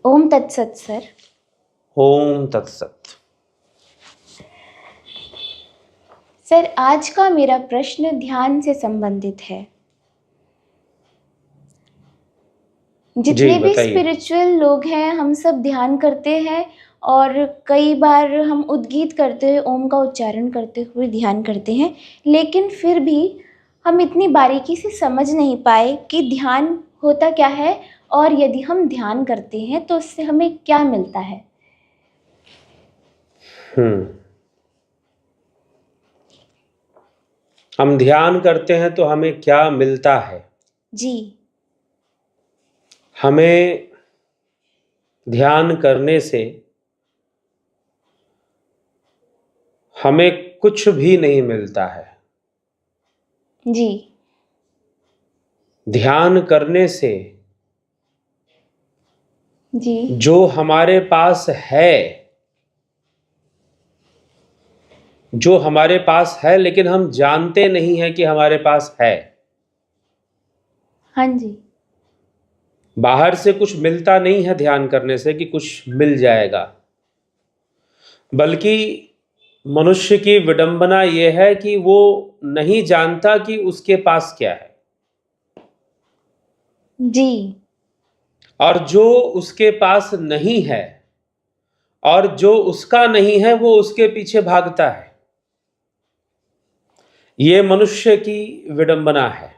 ओम तत्सत सर। ओम तत्सत। सर, आज का मेरा प्रश्न ध्यान से संबंधित है। जितने जी भी बताइए। स्पिरिचुअल लोग हैं, हम सब ध्यान करते हैं और कई बार हम उद्गीत करते हुए, ओम का उच्चारण करते हुए ध्यान करते हैं, लेकिन फिर भी हम इतनी बारीकी से समझ नहीं पाए कि ध्यान होता क्या है और यदि हम ध्यान करते हैं तो उससे हमें क्या मिलता है। हम ध्यान करते हैं तो हमें क्या मिलता है? जी। हमें ध्यान करने से हमें कुछ भी नहीं मिलता है। जी। ध्यान करने से जी। जो हमारे पास है, जो हमारे पास है लेकिन हम जानते नहीं हैं कि हमारे पास है। हाँ जी। बाहर से कुछ मिलता नहीं है ध्यान करने से कि कुछ मिल जाएगा, बल्कि मनुष्य की विडंबना यह है कि वो नहीं जानता कि उसके पास क्या है। जी। और जो उसके पास नहीं है और जो उसका नहीं है वो उसके पीछे भागता है। ये मनुष्य की विडंबना है।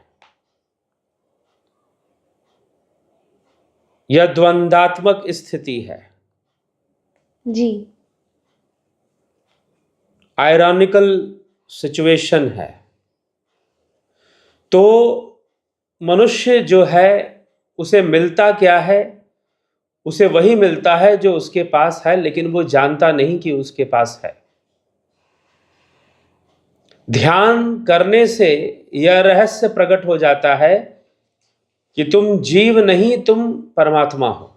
यह द्वंद्वात्मक स्थिति है, जी। आयरॉनिकल सिचुएशन है। तो मनुष्य जो है उसे मिलता क्या है? उसे वही मिलता है जो उसके पास है, लेकिन वो जानता नहीं कि उसके पास है। ध्यान करने से यह रहस्य प्रकट हो जाता है कि तुम जीव नहीं, तुम परमात्मा हो।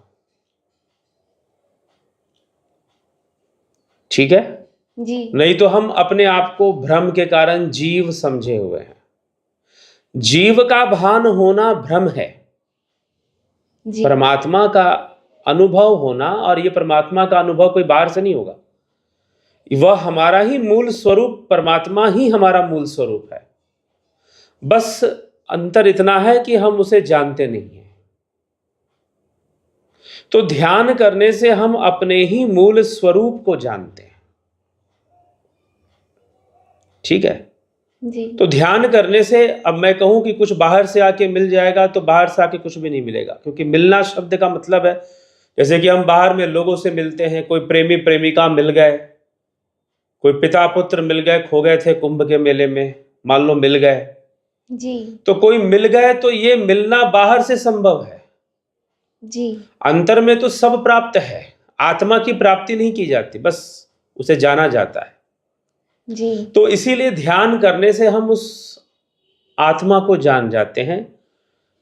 ठीक है? जी। नहीं तो हम अपने आप को भ्रम के कारण जीव समझे हुए हैं। जीव का भान होना भ्रम है। जी। परमात्मा का अनुभव होना, और ये परमात्मा का अनुभव कोई बाहर से नहीं होगा, वह हमारा ही मूल स्वरूप, परमात्मा ही हमारा मूल स्वरूप है। बस अंतर इतना है कि हम उसे जानते नहीं हैं। तो ध्यान करने से हम अपने ही मूल स्वरूप को जानते हैं। ठीक है? जी। तो ध्यान करने से अब मैं कहूं कि कुछ बाहर से आके मिल जाएगा, तो बाहर से आके कुछ भी नहीं मिलेगा, क्योंकि मिलना शब्द का मतलब है, जैसे कि हम बाहर में लोगों से मिलते हैं, कोई प्रेमी प्रेमिका मिल गए, कोई पिता पुत्र मिल गए, खो गए थे कुंभ के मेले में, मान लो मिल गए। जी। तो कोई मिल गए तो ये मिलना बाहर से संभव है। जी। अंतर में तो सब प्राप्त है, आत्मा की प्राप्ति नहीं की जाती, बस उसे जाना जाता है। जी। तो इसीलिए ध्यान करने से हम उस आत्मा को जान जाते हैं,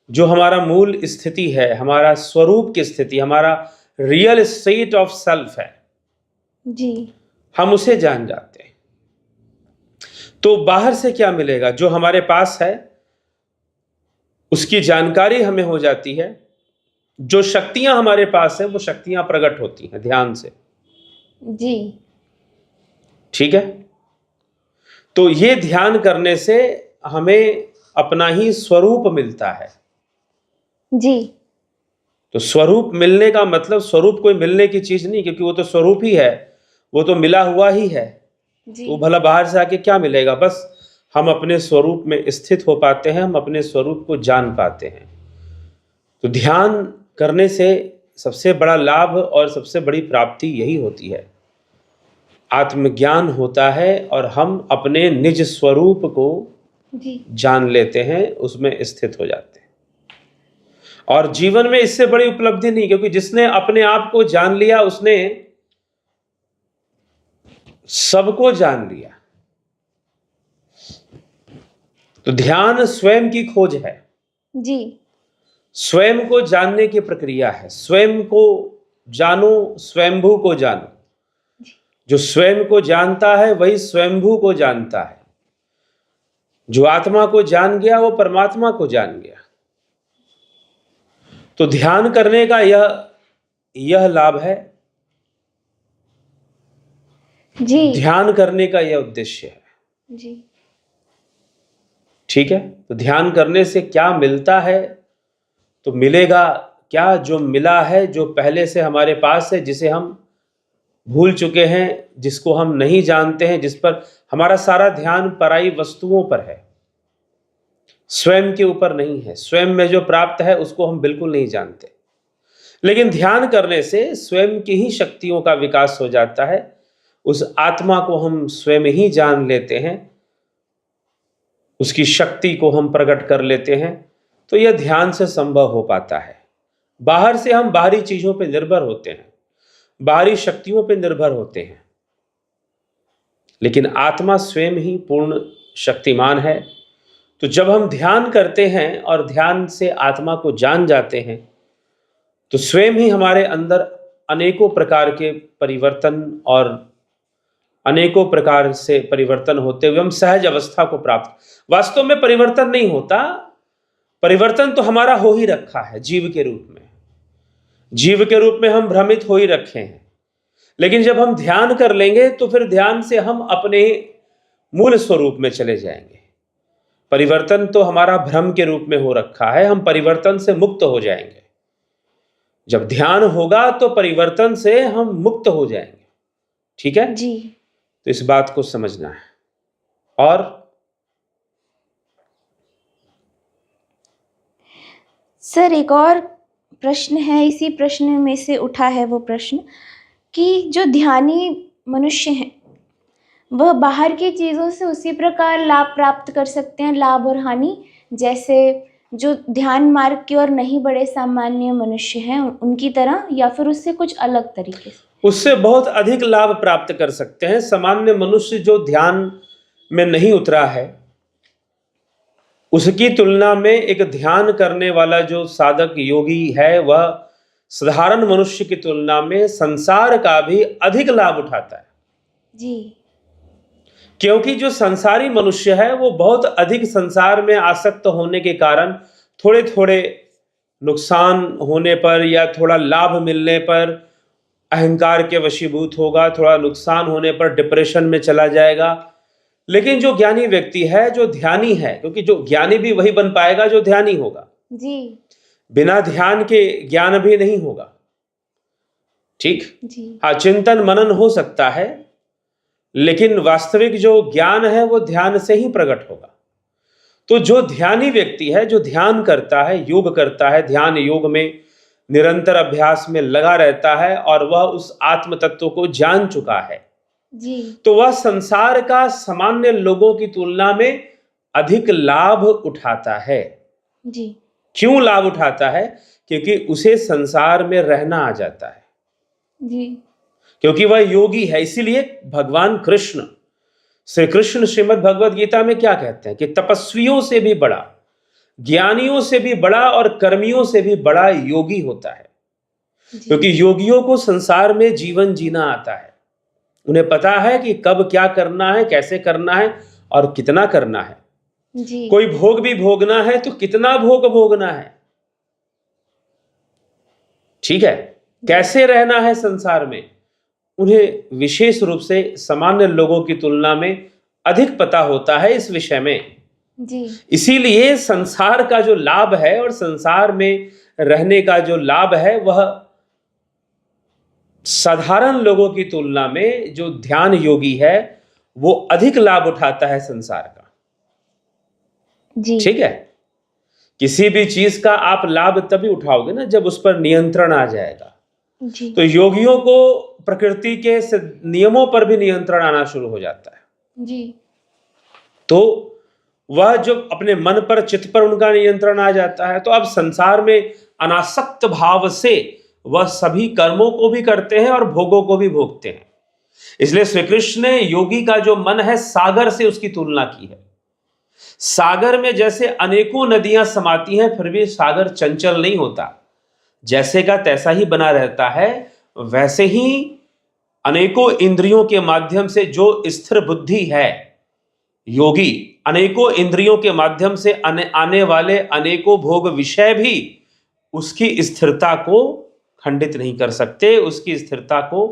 जो हमारा मूल स्थिति है, हमारा स्वरूप की स्थिति, हमारा रियल स्टेट ऑफ सेल्फ है। जी। हम उसे जान जाते हैं। तो बाहर से क्या मिलेगा? जो हमारे पास है उसकी जानकारी हमें हो जाती है। जो शक्तियां हमारे पास है वो शक्तियां प्रकट होती हैं ध्यान से। जी। ठीक है? तो ये ध्यान करने से हमें अपना ही स्वरूप मिलता है। जी। तो स्वरूप मिलने का मतलब, स्वरूप कोई मिलने की चीज नहीं, क्योंकि वो तो स्वरूप ही है, वो तो मिला हुआ ही है। जी। तो भला बाहर से आके क्या मिलेगा? बस हम अपने स्वरूप में स्थित हो पाते हैं, हम अपने स्वरूप को जान पाते हैं। तो ध्यान करने से सबसे बड़ा लाभ और सबसे बड़ी प्राप्ति यही होती है, आत्मज्ञान होता है और हम अपने निज स्वरूप को जी। जान लेते हैं, उसमें स्थित हो जाते हैं। और जीवन में इससे बड़ी उपलब्धि नहीं, क्योंकि जिसने अपने आप को जान लिया उसने सबको जान लिया। तो ध्यान स्वयं की खोज है, जी। स्वयं को जानने की प्रक्रिया है। स्वयं को जानो, स्वयंभू को जानो। जो स्वयं को जानता है वही स्वयंभू को जानता है। जो आत्मा को जान गया वो परमात्मा को जान गया। तो ध्यान करने का यह यह लाभ है, जी ध्यान करने का यह उद्देश्य है। जी ठीक है, तो ध्यान करने से क्या मिलता है? तो मिलेगा क्या? जो मिला है, जो पहले से हमारे पास है, जिसे हम भूल चुके हैं, जिसको हम नहीं जानते हैं, जिस पर हमारा सारा ध्यान पराई वस्तुओं पर है, स्वयं के ऊपर नहीं है। स्वयं में जो प्राप्त है उसको हम बिल्कुल नहीं जानते। लेकिन ध्यान करने से स्वयं की ही शक्तियों का विकास हो जाता है। उस आत्मा को हम स्वयं ही जान लेते हैं, उसकी शक्ति को हम प्रकट कर लेते हैं। तो यह ध्यान से संभव हो पाता है। बाहर से हम बाहरी चीजों पर निर्भर होते हैं, बाहरी शक्तियों पर निर्भर होते हैं, लेकिन आत्मा स्वयं ही पूर्ण शक्तिमान है। तो जब हम ध्यान करते हैं और ध्यान से आत्मा को जान जाते हैं, तो स्वयं ही हमारे अंदर अनेकों प्रकार के परिवर्तन और अनेकों प्रकार से परिवर्तन होते हुए हम सहज अवस्था को प्राप्त। वास्तव में परिवर्तन नहीं होता, परिवर्तन तो हमारा हो ही रखा है जीव के रूप में। जीव के रूप में हम भ्रमित हो ही रखे हैं। लेकिन जब हम ध्यान कर लेंगे तो फिर ध्यान से हम अपने मूल स्वरूप में चले जाएंगे। परिवर्तन तो हमारा भ्रम के रूप में हो रखा है, हम परिवर्तन से मुक्त हो जाएंगे। जब ध्यान होगा तो परिवर्तन से हम मुक्त हो जाएंगे। ठीक है जी। तो इस बात को समझना है। और सर एक और प्रश्न है, इसी प्रश्न में से उठा है वो प्रश्न कि जो ध्यानी मनुष्य हैं वह बाहर की चीज़ों से उसी प्रकार लाभ प्राप्त कर सकते हैं, लाभ और हानि, जैसे जो ध्यान मार्ग की ओर नहीं बढ़े सामान्य मनुष्य हैं उनकी तरह, या फिर उससे कुछ अलग तरीके से? उससे बहुत अधिक लाभ प्राप्त कर सकते हैं। सामान्य मनुष्य जो ध्यान में नहीं उतरा है, उसकी तुलना में एक ध्यान करने वाला जो साधक योगी है, वह साधारण मनुष्य की तुलना में संसार का भी अधिक लाभ उठाता है। जी। क्योंकि जो संसारी मनुष्य है वो बहुत अधिक संसार में आसक्त होने के कारण थोड़े थोड़े नुकसान होने पर या थोड़ा लाभ मिलने पर अहंकार के वशीभूत होगा, थोड़ा नुकसान होने पर डिप्रेशन में चला जाएगा। लेकिन जो ज्ञानी व्यक्ति है, जो ध्यानी है, क्योंकि जो ज्ञानी भी वही बन पाएगा जो ध्यानी होगा। जी। बिना ध्यान के ज्ञान भी नहीं होगा। ठीक। जी। हाँ, चिंतन मनन हो सकता है, लेकिन वास्तविक जो ज्ञान है वो ध्यान से ही प्रकट होगा। तो जो ध्यानी व्यक्ति है, जो ध्यान करता है, योग करता है, ध्यान योग में निरंतर अभ्यास में लगा रहता है और वह उस आत्म तत्व को जान चुका है, जी। तो वह संसार का सामान्य लोगों की तुलना में अधिक लाभ उठाता है। जी। क्यों लाभ उठाता है? क्योंकि उसे संसार में रहना आ जाता है। जी। क्योंकि वह योगी है। इसीलिए भगवान कृष्ण, श्री कृष्ण श्रीमद् भगवद गीता में क्या कहते हैं कि तपस्वियों से भी बड़ा, ज्ञानियों से भी बड़ा और कर्मियों से भी बड़ा योगी होता है। क्योंकि योगियों को संसार में जीवन जीना आता है। उन्हें पता है कि कब क्या करना है, कैसे करना है और कितना करना है। जी। कोई भोग भी भोगना है तो कितना भोग भोगना है। ठीक है, कैसे रहना है संसार में, उन्हें विशेष रूप से सामान्य लोगों की तुलना में अधिक पता होता है इस विषय में। जी। इसीलिए संसार का जो लाभ है और संसार में रहने का जो लाभ है, वह साधारण लोगों की तुलना में जो ध्यान योगी है वो अधिक लाभ उठाता है संसार का। जी। ठीक है, किसी भी चीज का आप लाभ तभी उठाओगे ना जब उस पर नियंत्रण आ जाएगा। जी। तो योगियों को प्रकृति के नियमों पर भी नियंत्रण आना शुरू हो जाता है। जी। तो वह जो अपने मन पर, चित्त पर उनका नियंत्रण आ जाता है, तो अब संसार में अनासक्त भाव से वह सभी कर्मों को भी करते हैं और भोगों को भी भोगते हैं। इसलिए श्री कृष्ण ने योगी का जो मन है सागर से उसकी तुलना की है। सागर में जैसे अनेकों नदियां समाती हैं, फिर भी सागर चंचल नहीं होता, जैसे का तैसा ही बना रहता है। वैसे ही अनेकों इंद्रियों के माध्यम से जो स्थिर बुद्धि है योगी, अनेकों इंद्रियों के माध्यम से आने वाले अनेकों भोग विषय भी उसकी स्थिरता को खंडित नहीं कर सकते, उसकी स्थिरता को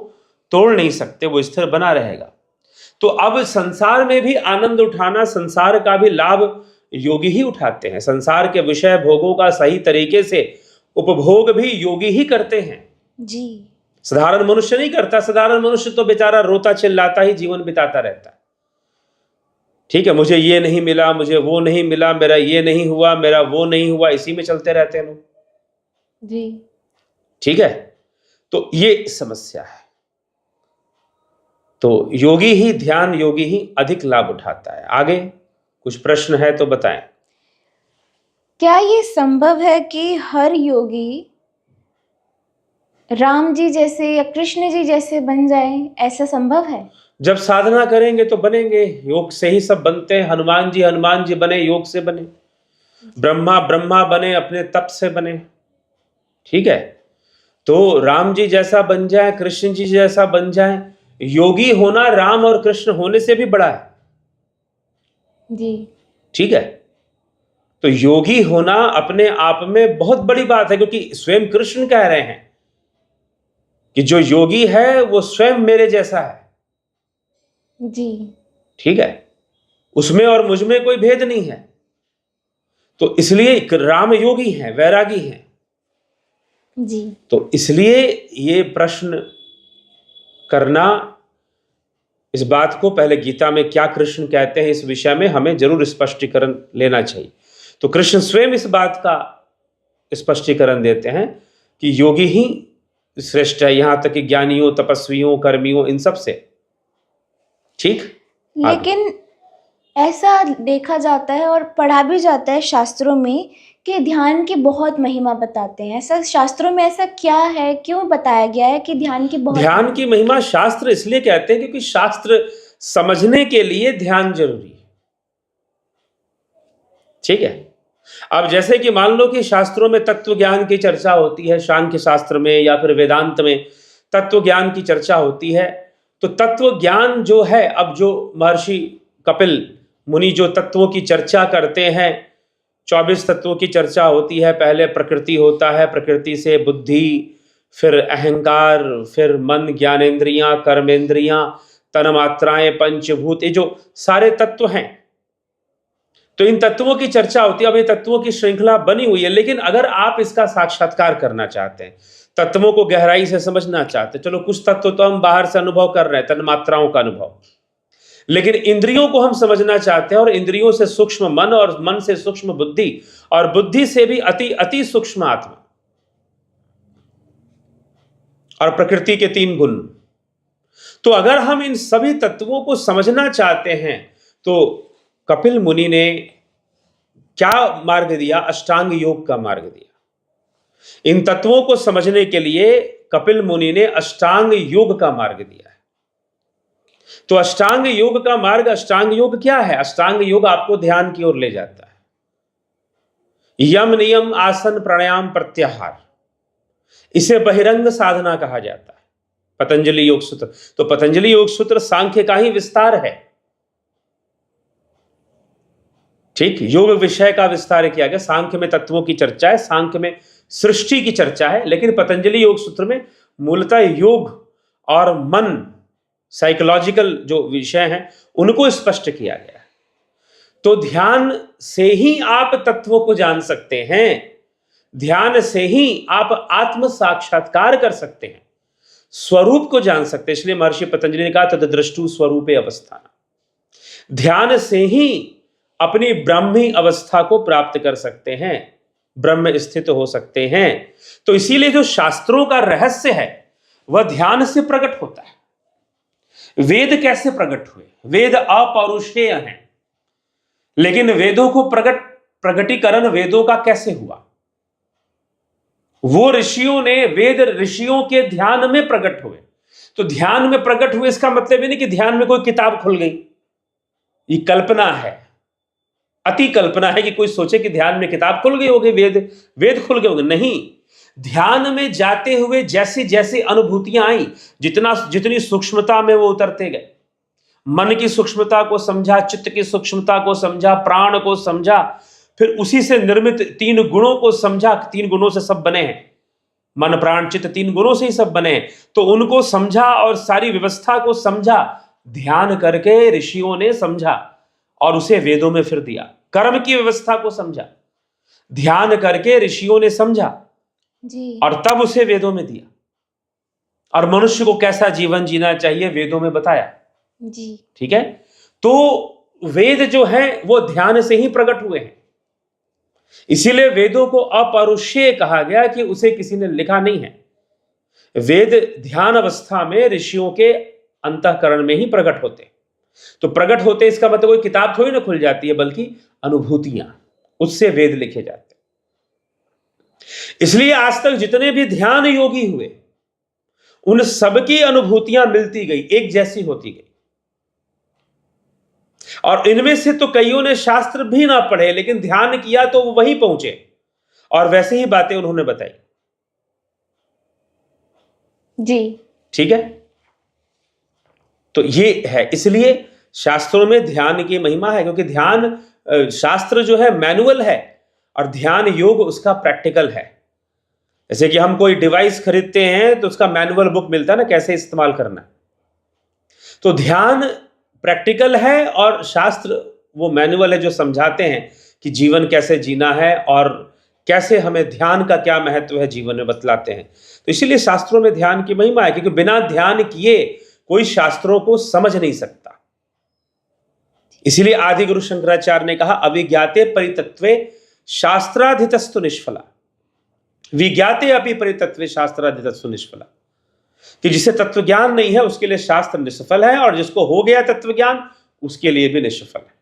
तोड़ नहीं सकते, वो स्थिर बना रहेगा। तो अब संसार में भी आनंद उठाना, संसार का भी लाभ योगी ही उठाते हैं। संसार के विषय भोगों का सही तरीके से उपभोग भी योगी ही करते हैं जी। साधारण मनुष्य नहीं करता। साधारण मनुष्य तो बेचारा रोता चिल्लाता ही जीवन बिताता रहता है। ठीक है, मुझे ये नहीं मिला, मुझे वो नहीं मिला, मेरा ये नहीं हुआ, मेरा वो नहीं हुआ, इसी में चलते रहते हैं लोग जी। ठीक है, तो ये समस्या है। तो योगी ही, ध्यान योगी ही अधिक लाभ उठाता है। आगे कुछ प्रश्न है तो बताएं। क्या ये संभव है कि हर योगी राम जी जैसे या कृष्ण जी जैसे बन जाए? ऐसा संभव है? जब साधना करेंगे तो बनेंगे। योग से ही सब बनते हैं। हनुमान जी बने, योग से बने। ब्रह्मा बने, अपने तप से बने। ठीक है, तो राम जी जैसा बन जाए, कृष्ण जी जैसा बन जाए। योगी होना राम और कृष्ण होने से भी बड़ा है जी। ठीक है, तो योगी होना अपने आप में बहुत बड़ी बात है, क्योंकि स्वयं कृष्ण कह रहे हैं कि जो योगी है वो स्वयं मेरे जैसा है। जी। ठीक है, उसमें और मुझ में कोई भेद नहीं है। तो इसलिए राम योगी हैं, वैरागी हैं। जी। तो इसलिए ये प्रश्न करना, इस बात को पहले गीता में क्या कृष्ण कहते हैं इस विषय में हमें जरूर स्पष्टीकरण लेना चाहिए। तो कृष्ण स्वयं इस बात का स्पष्टीकरण देते हैं कि योगी ही श्रेष्ठ है, यहां तक कि ज्ञानियों, तपस्वियों, कर्मियों, इन सब से। ठीक, लेकिन ऐसा देखा जाता है और पढ़ा भी जाता है शास्त्रों में कि ध्यान की बहुत महिमा बताते हैं। ऐसा शास्त्रों में ऐसा क्या है, क्यों बताया गया है कि ध्यान की महिमा शास्त्र इसलिए कहते हैं क्योंकि शास्त्र समझने के लिए ध्यान जरूरी है। ठीक है, अब जैसे कि मान लो कि शास्त्रों में तत्व ज्ञान की चर्चा होती है, सांख्य शास्त्र में या फिर वेदांत में तत्व ज्ञान की चर्चा होती है। तो तत्व ज्ञान जो है, अब जो महर्षि कपिल मुनि जो तत्वों की चर्चा करते हैं, 24 तत्वों की चर्चा होती है। पहले प्रकृति होता है, प्रकृति से बुद्धि, फिर अहंकार, फिर मन, ज्ञानेंद्रियां, कर्मेंद्रियां, तन्मात्राएं, पंचभूत, ये जो सारे तत्व हैं, तो इन तत्वों की चर्चा होती है। अब ये तत्वों की श्रृंखला बनी हुई है, लेकिन अगर आप इसका साक्षात्कार करना चाहते हैं, तत्वों को गहराई से समझना चाहते हैं, चलो कुछ तत्व तो हम बाहर से अनुभव कर रहे हैं, तन्मात्राओं का अनुभव, लेकिन इंद्रियों को हम समझना चाहते हैं, और इंद्रियों से सूक्ष्म मन, और मन से सूक्ष्म बुद्धि, और बुद्धि से भी अति अति सूक्ष्म आत्मा, और प्रकृति के 3 गुण। तो अगर हम इन सभी तत्वों को समझना चाहते हैं तो कपिल मुनि ने क्या मार्ग दिया? अष्टांग योग का मार्ग दिया। इन तत्वों को समझने के लिए कपिल मुनि ने अष्टांग योग का मार्ग दिया है। तो अष्टांग योग का मार्ग, अष्टांग योग क्या है? अष्टांग योग आपको ध्यान की ओर ले जाता है। यम, नियम, आसन, प्राणायाम, प्रत्याहार, इसे बहिरंग साधना कहा जाता है। पतंजलि योग सूत्र, तो पतंजलि योग सूत्र सांख्य का ही विस्तार है। ठीक, योग विषय का विस्तार किया गया। सांख्य में तत्वों की चर्चा है, सांख्य में सृष्टि की चर्चा है, लेकिन पतंजलि योग सूत्र में मूलतः योग और मन, साइकोलॉजिकल जो विषय हैं, उनको स्पष्ट किया गया है। तो ध्यान से ही आप तत्वों को जान सकते हैं, ध्यान से ही आप आत्म साक्षात्कार कर सकते हैं, स्वरूप को जान सकते हैं। इसलिए महर्षि पतंजलि ने कहा तद्द्रष्टु स्वरूपे अवस्थान। ध्यान से ही अपनी ब्राह्मी अवस्था को प्राप्त कर सकते हैं, ब्रह्म स्थित हो सकते हैं। तो इसीलिए जो शास्त्रों का रहस्य है वह ध्यान से प्रकट होता है। वेद कैसे प्रकट हुए? वेद अपौरुषेय हैं, लेकिन वेदों को प्रकटीकरण वेदों का कैसे हुआ? वो ऋषियों ने, वेद ऋषियों के ध्यान में प्रकट हुए। तो ध्यान में प्रकट हुए इसका मतलब ये नहीं कि ध्यान में कोई किताब खुल गई, ये कल्पना है, अति कल्पना है कि कोई सोचे कि ध्यान में किताब खुल गई होगी, वेद खुल गए होंगे। नहीं, ध्यान में जाते हुए जैसी जैसी अनुभूतियां आई, जितनी सूक्ष्मता में वो उतरते गए, मन की सूक्ष्मता को समझा, चित्त की सूक्ष्मता को समझा, प्राण को समझा, फिर उसी से निर्मित 3 गुणों को समझा। 3 गुणों से सब बने हैं, मन प्राण चित्त 3 गुणों से ही सब बने। तो उनको समझा और सारी व्यवस्था को समझा, ध्यान करके ऋषियों ने समझा और उसे वेदों में फिर दिया। कर्म की व्यवस्था को समझा, ध्यान करके ऋषियों ने समझा जी। और तब उसे वेदों में दिया। और मनुष्य को कैसा जीवन जीना चाहिए वेदों में बताया। जी। ठीक है, तो वेद जो है वो ध्यान से ही प्रकट हुए हैं। इसीलिए वेदों को अपरुष्य कहा गया कि उसे किसी ने लिखा नहीं है। वेद ध्यान अवस्था में ऋषियों के अंतःकरण में ही प्रकट होते। तो प्रकट होते इसका मतलब कोई किताब थोड़ी ना खुल जाती है, बल्कि अनुभूतियां, उससे वेद लिखे जाते। इसलिए आज तक जितने भी ध्यान योगी हुए उन सबकी अनुभूतियां मिलती गई, एक जैसी होती गई। और इनमें से तो कईयों ने शास्त्र भी ना पढ़े, लेकिन ध्यान किया तो वो वहीं पहुंचे और वैसे ही बातें उन्होंने बताई। जी। ठीक है, तो ये है, इसलिए शास्त्रों में ध्यान की महिमा है, क्योंकि ध्यान शास्त्र जो है मैनुअल है और ध्यान योग उसका प्रैक्टिकल है। जैसे कि हम कोई डिवाइस खरीदते हैं तो उसका मैनुअल बुक मिलता है ना, कैसे इस्तेमाल करना है। तो ध्यान प्रैक्टिकल है और शास्त्र वो मैनुअल है जो समझाते हैं कि जीवन कैसे जीना है और कैसे हमें ध्यान का क्या महत्व है जीवन में बतलाते हैं। तो इसीलिए शास्त्रों में ध्यान की महिमा है, क्योंकि बिना ध्यान किए कोई शास्त्रों को समझ नहीं सकता। इसीलिए आदि गुरु शंकराचार्य ने कहा, अविज्ञाते परितत्वे शास्त्राधितस्तु निष्फला, विज्ञाते अपि परितत्वे शास्त्राधितस्तु निष्फला, कि जिसे तत्व ज्ञान नहीं है उसके लिए शास्त्र निष्फल है और जिसको हो गया तत्व ज्ञान उसके लिए भी निष्फल है।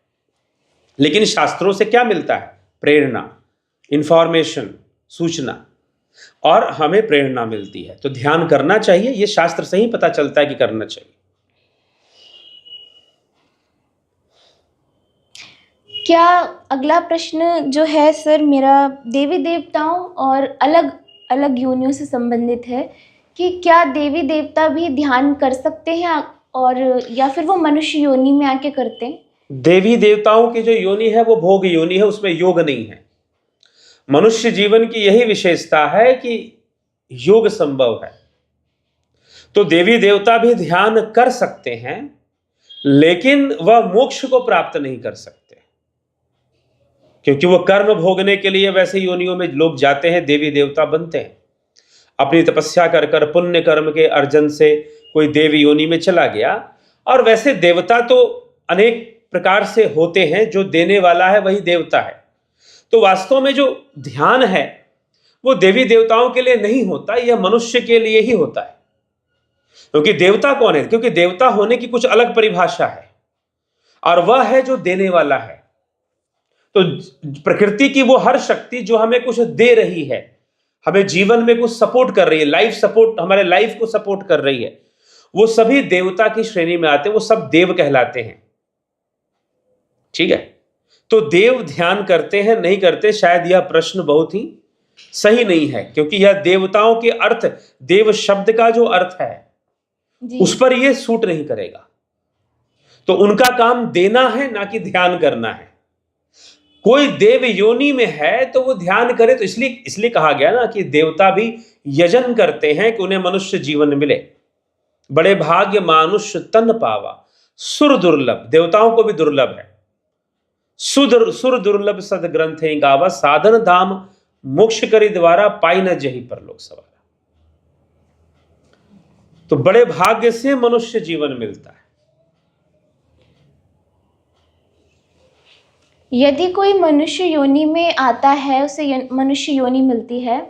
लेकिन शास्त्रों से क्या मिलता है? प्रेरणा, इंफॉर्मेशन, सूचना, और हमें प्रेरणा मिलती है। तो ध्यान करना चाहिए, यह शास्त्र से ही पता चलता है कि करना चाहिए। क्या अगला प्रश्न जो है सर मेरा देवी देवताओं और अलग अलग योनियों से संबंधित है कि क्या देवी देवता भी ध्यान कर सकते हैं और या फिर वो मनुष्य योनि में आके करते हैं? देवी देवताओं की जो योनि है वो भोग योनि है, उसमें योग नहीं है। मनुष्य जीवन की यही विशेषता है कि योग संभव है। तो देवी देवता भी ध्यान कर सकते हैं, लेकिन वह मोक्ष को प्राप्त नहीं कर सकते, क्योंकि वो कर्म भोगने के लिए वैसे योनियों में लोग जाते हैं, देवी देवता बनते हैं। अपनी तपस्या कर कर पुण्य कर्म के अर्जन से कोई देवी योनि में चला गया। और वैसे देवता तो अनेक प्रकार से होते हैं, जो देने वाला है वही देवता है। तो वास्तव में जो ध्यान है वो देवी देवताओं के लिए नहीं होता, यह मनुष्य के लिए ही होता है। क्योंकि देवता कौन है? क्योंकि देवता होने की कुछ अलग परिभाषा है और वह है जो देने वाला है। तो प्रकृति की वो हर शक्ति जो हमें कुछ दे रही है, हमें जीवन में कुछ सपोर्ट कर रही है, लाइफ सपोर्ट, हमारे लाइफ को सपोर्ट कर रही है, वो सभी देवता की श्रेणी में आते हैं, वो सब देव कहलाते हैं। ठीक है, तो देव ध्यान करते हैं नहीं करते, शायद यह प्रश्न बहुत ही सही नहीं है, क्योंकि यह देवताओं के अर्थ, देव शब्द का जो अर्थ है उस पर यह सूट नहीं करेगा। तो उनका काम देना है, ना कि ध्यान करना है। कोई देव योनि में है तो वो ध्यान करे, तो इसलिए कहा गया ना कि देवता भी यजन करते हैं कि उन्हें मनुष्य जीवन मिले। बड़े भाग्य मानुष तन पावा, सुर दुर्लभ, देवताओं को भी दुर्लभ है। सुर दुर्लभ सद ग्रंथे गावा, साधन धाम मोक्ष करी द्वारा, पाई न जही परलोक सवारा। तो बड़े भाग्य से मनुष्य जीवन मिलता है। यदि कोई मनुष्य योनि में आता है, उसे मनुष्य योनि मिलती है,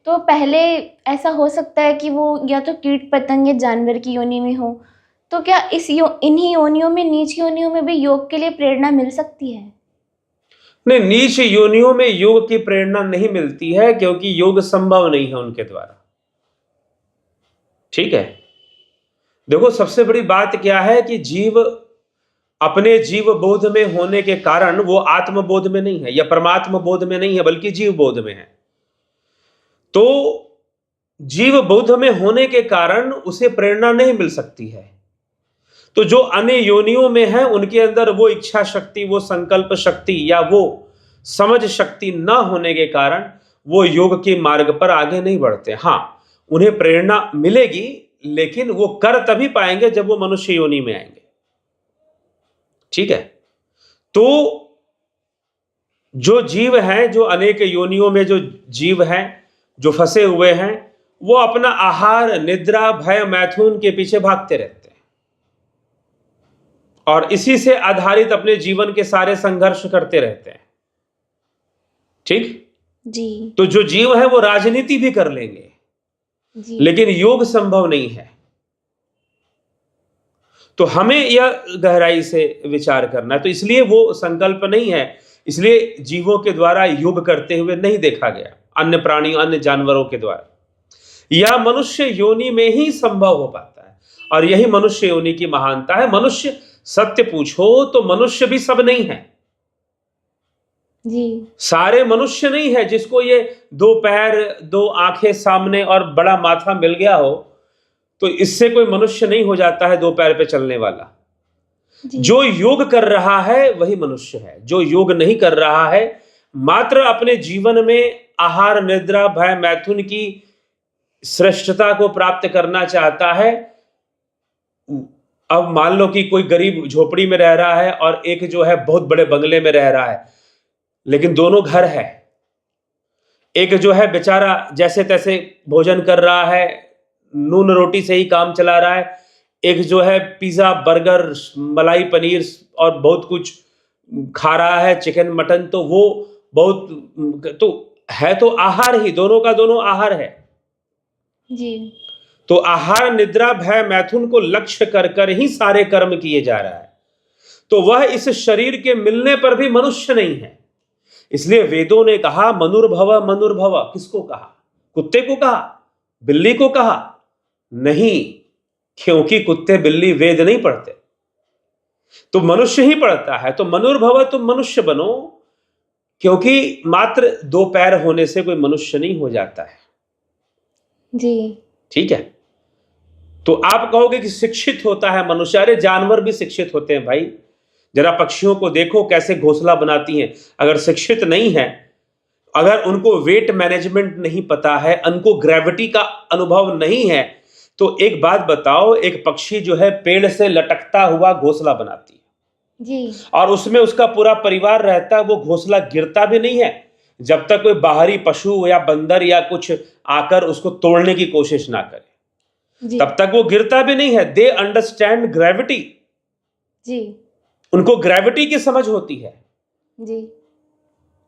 तो पहले ऐसा हो सकता है कि वो या तो कीट पतंग या जानवर की योनि में हो। तो क्या इन्हीं योनियों में, नीच योनियों में भी योग के लिए प्रेरणा मिल सकती है? नहीं, नीच योनियों में योग की प्रेरणा नहीं मिलती है, क्योंकि योग संभव नहीं है उनके द्वारा। ठीक है, देखो सबसे बड़ी बात क्या है कि जीव अपने जीव बोध में होने के कारण वो आत्म बोध में नहीं है या परमात्म बोध में नहीं है, बल्कि जीव बोध में है। तो जीव बोध में होने के कारण उसे प्रेरणा नहीं मिल सकती है। तो जो अन्य योनियों में है उनके अंदर वो इच्छा शक्ति, वो संकल्प शक्ति या वो समझ शक्ति ना होने के कारण वो योग के मार्ग पर आगे नहीं बढ़ते। हाँ, उन्हें प्रेरणा मिलेगी, लेकिन वो कर तभी पाएंगे जब वो मनुष्य योनि में आएंगे। ठीक है, तो जो जीव हैं, जो अनेक योनियों में जो जीव हैं, जो फंसे हुए हैं, वो अपना आहार, निद्रा, भय, मैथुन के पीछे भागते रहते हैं और इसी से आधारित अपने जीवन के सारे संघर्ष करते रहते हैं। ठीक जी तो जो जीव है वो राजनीति भी कर लेंगे, जी लेकिन योग संभव नहीं है। तो हमें यह गहराई से विचार करना है। तो इसलिए वो संकल्प नहीं है, इसलिए जीवों के द्वारा योग करते हुए नहीं देखा गया, अन्य प्राणियों, अन्य जानवरों के द्वारा। यह मनुष्य योनि में ही संभव हो पाता है और यही मनुष्य योनि की महानता है। मनुष्य, सत्य पूछो तो मनुष्य भी सब नहीं है। जी सारे मनुष्य नहीं है जिसको ये 2 पैर, 2 आंखें सामने और बड़ा माथा मिल गया हो, तो इससे कोई मनुष्य नहीं हो जाता है 2 पैर पे चलने वाला। जी जो योग कर रहा है वही मनुष्य है। जो योग नहीं कर रहा है, मात्र अपने जीवन में आहार, निद्रा, भय, मैथुन की श्रेष्ठता को प्राप्त करना चाहता है। अब मान लो कि कोई गरीब झोपड़ी में रह रहा है और एक जो है बहुत बड़े बंगले में रह रहा है, लेकिन दोनों घर है। एक जो है बेचारा जैसे तैसे भोजन कर रहा है, नून रोटी से ही काम चला रहा है। एक जो है पिज्जा, बर्गर, मलाई पनीर और बहुत कुछ खा रहा है, चिकन, मटन। तो वो बहुत तो है, तो आहार ही, दोनों का दोनों आहार है। जी तो आहार, निद्रा, भय, मैथुन को लक्ष्य कर कर ही सारे कर्म किए जा रहा है। तो वह इस शरीर के मिलने पर भी मनुष्य नहीं है। इसलिए वेदों ने कहा मनुर्भव, मनुर्भव। किसको कहा? कुत्ते को कहा? बिल्ली को कहा? नहीं, क्योंकि कुत्ते बिल्ली वेद नहीं पढ़ते, तो मनुष्य ही पढ़ता है। तो मनुर्भव, तुम मनुष्य बनो, क्योंकि मात्र 2 पैर होने से कोई मनुष्य नहीं हो जाता है। जी ठीक है, तो आप कहोगे कि शिक्षित होता है मनुष्य। अरे जानवर भी शिक्षित होते हैं भाई। जरा पक्षियों को देखो कैसे घोंसला बनाती हैं। अगर शिक्षित नहीं है, अगर उनको वेट मैनेजमेंट नहीं पता है, उनको ग्रेविटी का अनुभव नहीं है, तो एक बात बताओ, एक पक्षी जो है पेड़ से लटकता हुआ घोंसला बनाती है जी और उसमें उसका पूरा परिवार रहता है, वो घोंसला गिरता भी नहीं है जब तक कोई बाहरी पशु या बंदर या कुछ आकर उसको तोड़ने की कोशिश ना करे, जी तब तक वो गिरता भी नहीं है। They understand gravity. जी उनको ग्रेविटी की समझ होती है। जी